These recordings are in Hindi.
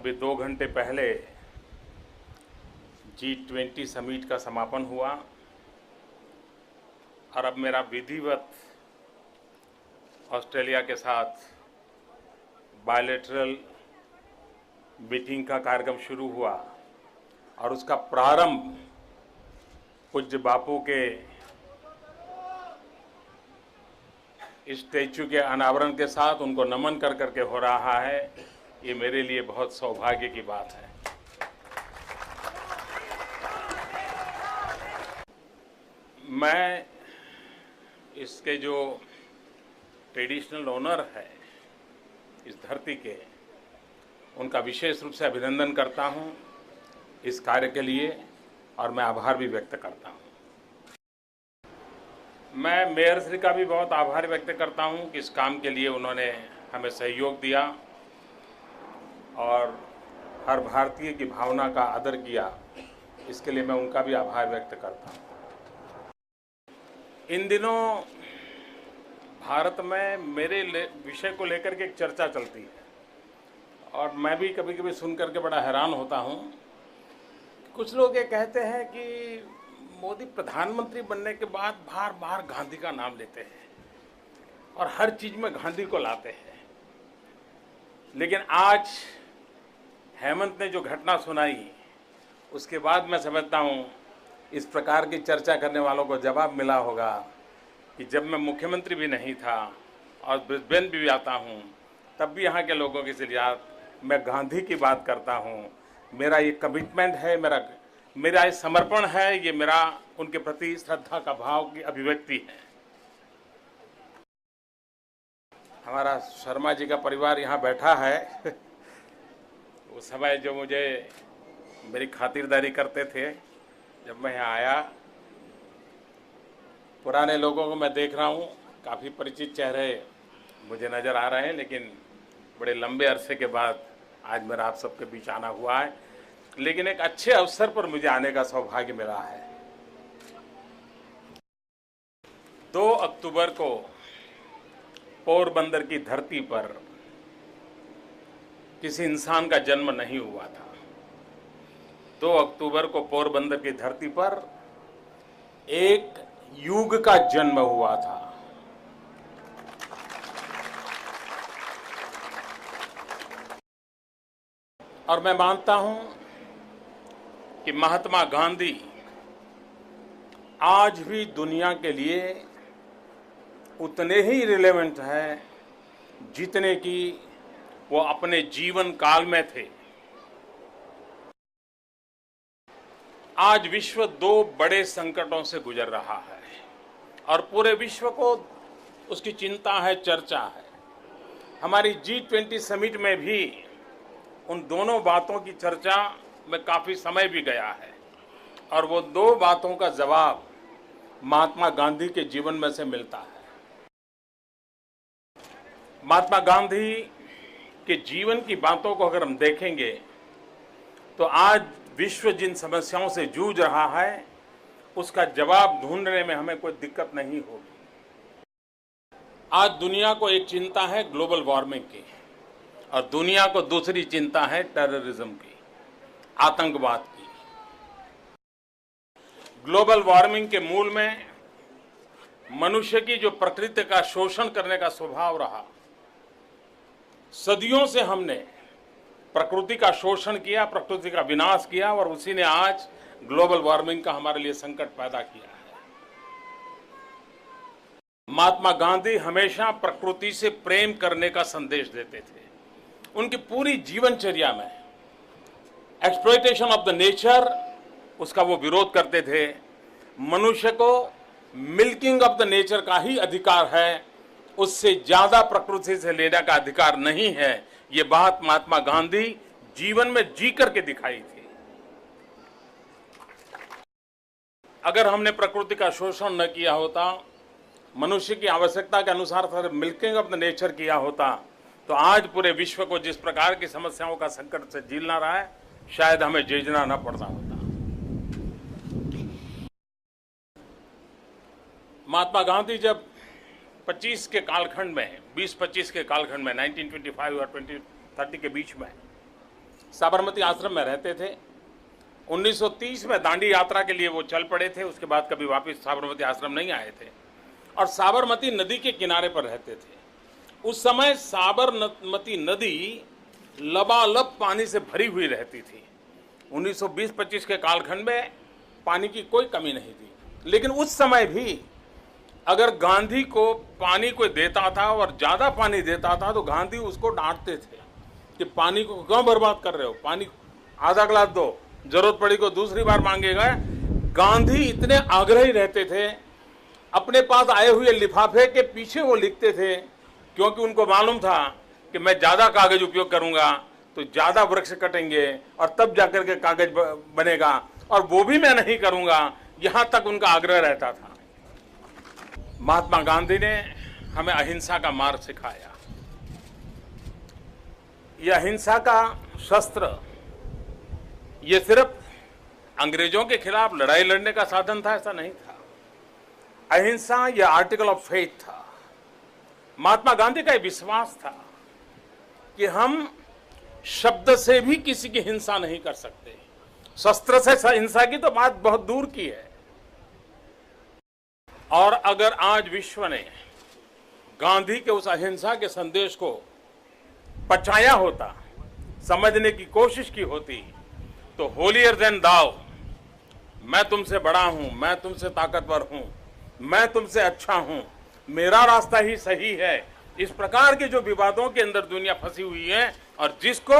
अभी 2 घंटे पहले G20 समिट का समापन हुआ और अब मेरा विधिवत ऑस्ट्रेलिया के साथ बायलैटरल मीटिंग का कार्यक्रम शुरू हुआ और उसका प्रारंभ पूज्य बापू के स्टैचू के अनावरण के साथ उनको नमन कर करके हो रहा है। ये मेरे लिए बहुत सौभाग्य की बात है। मैं इसके जो ट्रेडिशनल ओनर है इस धरती के, उनका विशेष रूप से अभिनंदन करता हूं इस कार्य के लिए और मैं आभार भी व्यक्त करता हूं। मैं मेयर श्री का भी बहुत आभार व्यक्त करता हूं कि इस काम के लिए उन्होंने हमें सहयोग दिया और हर भारतीय की भावना का आदर किया। इसके लिए मैं उनका भी आभार व्यक्त करता हूं। इन दिनों भारत में मेरे विषय को लेकर के एक चर्चा चलती है और मैं भी कभी कभी सुन करके बड़ा हैरान होता हूं। कुछ लोग ये कहते हैं कि मोदी प्रधानमंत्री बनने के बाद बार बार गांधी का नाम लेते हैं और हर चीज में गांधी को लाते हैं, लेकिन आज हेमंत ने जो घटना सुनाई उसके बाद मैं समझता हूं इस प्रकार की चर्चा करने वालों को जवाब मिला होगा कि जब मैं मुख्यमंत्री भी नहीं था और ब्रिस्बेन भी आता हूं तब भी यहाँ के लोगों के लिए मैं गांधी की बात करता हूं। मेरा ये कमिटमेंट है, मेरा ये समर्पण है, ये मेरा उनके प्रति श्रद्धा का भाव की अभिव्यक्ति है। हमारा शर्मा जी का परिवार यहाँ बैठा है। उस समय जो मुझे मेरी खातिरदारी करते थे जब मैं यहाँ आया, पुराने लोगों को मैं देख रहा हूँ, काफ़ी परिचित चेहरे मुझे नज़र आ रहे हैं, लेकिन बड़े लंबे अरसे के बाद आज मेरा आप सबके बीच आना हुआ है। लेकिन एक अच्छे अवसर पर मुझे आने का सौभाग्य मिला है। 2 अक्टूबर को पोरबंदर की धरती पर किसी इंसान का जन्म नहीं हुआ था। 2 अक्टूबर को पोरबंदर की धरती पर एक युग का जन्म हुआ था। और मैं मानता हूं कि महात्मा गांधी आज भी दुनिया के लिए उतने ही रिलेवेंट हैं जितने कि वो अपने जीवन काल में थे। आज विश्व 2 बड़े संकटों से गुजर रहा है और पूरे विश्व को उसकी चिंता है, चर्चा है। हमारी G20 समिट में भी उन दोनों बातों की चर्चा में काफी समय भी गया है और वो 2 बातों का जवाब महात्मा गांधी के जीवन में से मिलता है। महात्मा गांधी के जीवन की बातों को अगर हम देखेंगे तो आज विश्व जिन समस्याओं से जूझ रहा है उसका जवाब ढूंढने में हमें कोई दिक्कत नहीं होगी। आज दुनिया को एक चिंता है ग्लोबल वार्मिंग की और दुनिया को दूसरी चिंता है टेररिज्म की, आतंकवाद की। ग्लोबल वार्मिंग के मूल में मनुष्य की जो प्रकृति का शोषण करने का स्वभाव रहा, सदियों से हमने प्रकृति का शोषण किया, प्रकृति का विनाश किया और उसी ने आज ग्लोबल वार्मिंग का हमारे लिए संकट पैदा किया है। महात्मा गांधी हमेशा प्रकृति से प्रेम करने का संदेश देते थे। उनकी पूरी जीवनचर्या में एक्सप्लॉयटेशन ऑफ द नेचर, उसका वो विरोध करते थे। मनुष्य को मिल्किंग ऑफ द नेचर का ही अधिकार है, उससे ज्यादा प्रकृति से लेने का अधिकार नहीं है। ये बात महात्मा गांधी जीवन में जी करके दिखाई थी। अगर हमने प्रकृति का शोषण न किया होता, मनुष्य की आवश्यकता के अनुसार अगर मिल्किंग ऑफ द नेचर किया होता, तो आज पूरे विश्व को जिस प्रकार की समस्याओं का संकट से झेलना रहा है, शायद हमें जूझना न पड़ता होता। महात्मा गांधी जब 25 के कालखंड में, 20-25 के कालखंड में, 1925 और 2030 के बीच में साबरमती आश्रम में रहते थे। 1930 में दांडी यात्रा के लिए वो चल पड़े थे, उसके बाद कभी वापस साबरमती आश्रम नहीं आए थे और साबरमती नदी के किनारे पर रहते थे। उस समय साबरमती नदी लबालब पानी से भरी हुई रहती थी। 1920-25 के कालखंड में पानी की कोई कमी नहीं थी, लेकिन उस समय भी अगर गांधी को पानी कोई देता था और ज़्यादा पानी देता था तो गांधी उसको डांटते थे कि पानी को क्यों बर्बाद कर रहे हो, पानी आधा गिलास दो, जरूरत पड़ी को दूसरी बार मांगेगा। गांधी इतने आग्रही रहते थे, अपने पास आए हुए लिफाफे के पीछे वो लिखते थे, क्योंकि उनको मालूम था कि मैं ज़्यादा कागज उपयोग करूंगा तो ज़्यादा वृक्ष कटेंगे और तब जाकर के कागज बनेगा, और वो भी मैं नहीं करूंगा, यहाँ तक उनका आग्रह रहता था। महात्मा गांधी ने हमें अहिंसा का मार्ग सिखाया। यह अहिंसा का शस्त्र ये सिर्फ अंग्रेजों के खिलाफ लड़ाई लड़ने का साधन था, ऐसा नहीं था। अहिंसा यह आर्टिकल ऑफ फेथ था। महात्मा गांधी का विश्वास था कि हम शब्द से भी किसी की हिंसा नहीं कर सकते, शस्त्र से हिंसा की तो बात बहुत दूर की है। और अगर आज विश्व ने गांधी के उस अहिंसा के संदेश को पचाया होता, समझने की कोशिश की होती, तो होलियर देन दाओ, मैं तुमसे बड़ा हूं, मैं तुमसे ताकतवर हूं, मैं तुमसे अच्छा हूं, मेरा रास्ता ही सही है, इस प्रकार के जो विवादों के अंदर दुनिया फंसी हुई है और जिसको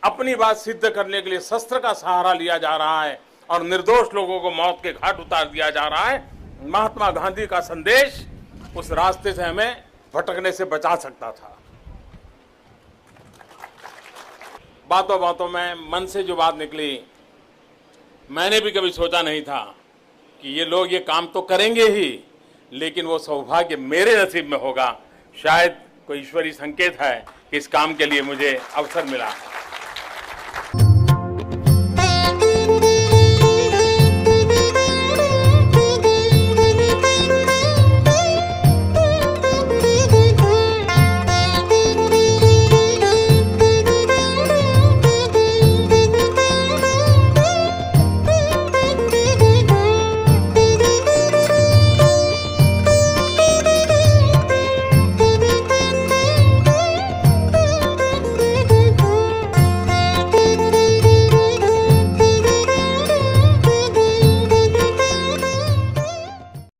अपनी बात सिद्ध करने के लिए शस्त्र का सहारा लिया जा रहा है और निर्दोष लोगों को मौत के घाट उतार दिया जा रहा है, महात्मा गांधी का संदेश उस रास्ते से हमें भटकने से बचा सकता था। बातों बातों में मन से जो बात निकली, मैंने भी कभी सोचा नहीं था कि ये लोग ये काम तो करेंगे ही, लेकिन वो सौभाग्य मेरे नसीब में होगा। शायद कोई ईश्वरीय संकेत है कि इस काम के लिए मुझे अवसर मिला है।